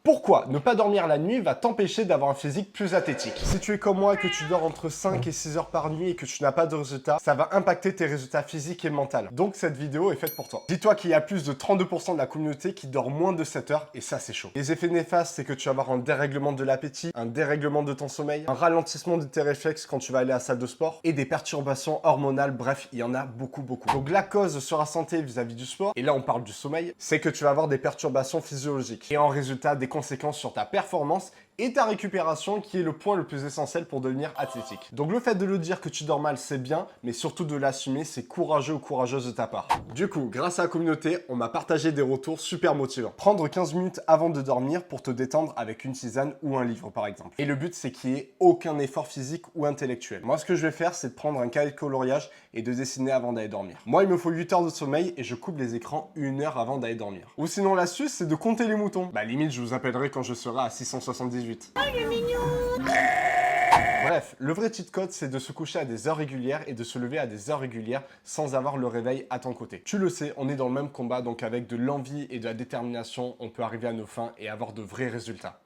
Pourquoi ne pas dormir la nuit va t'empêcher d'avoir un physique plus athlétique? Si tu es comme moi et que tu dors entre 5 et 6 heures par nuit et que tu n'as pas de résultats, ça va impacter tes résultats physiques et mentaux. Donc cette vidéo est faite pour toi. Dis-toi qu'il y a plus de 32% de la communauté qui dort moins de 7 heures et ça c'est chaud. Les effets néfastes, c'est que tu vas avoir un dérèglement de l'appétit, un dérèglement de ton sommeil, un ralentissement de tes réflexes quand tu vas aller à la salle de sport et des perturbations hormonales, bref, il y en a beaucoup. Donc la cause sur la santé vis-à-vis du sport, et là on parle du sommeil, c'est que tu vas avoir des perturbations physiologiques et en résultat des conséquences sur ta performance et ta récupération qui est le point le plus essentiel pour devenir athlétique. Donc le fait de le dire que tu dors mal, c'est bien, mais surtout de l'assumer, c'est courageux ou courageuse de ta part. Du coup, grâce à la communauté, on m'a partagé des retours super motivants. Prendre 15 minutes avant de dormir pour te détendre avec une tisane ou un livre par exemple. Et le but, c'est qu'il n'y ait aucun effort physique ou intellectuel. Moi, ce que je vais faire, c'est de prendre un cahier de coloriage et de dessiner avant d'aller dormir. Moi, il me faut 8 heures de sommeil et je coupe les écrans 1 heure avant d'aller dormir. Ou sinon, l'astuce, c'est de compter les moutons. Bah limite, je vous appellerai quand je serai à 678. Oh, il est mignon! Bref, le vrai cheat code, c'est de se coucher à des heures régulières et de se lever à des heures régulières sans avoir le réveil à ton côté. Tu le sais, on est dans le même combat, donc avec de l'envie et de la détermination, on peut arriver à nos fins et avoir de vrais résultats.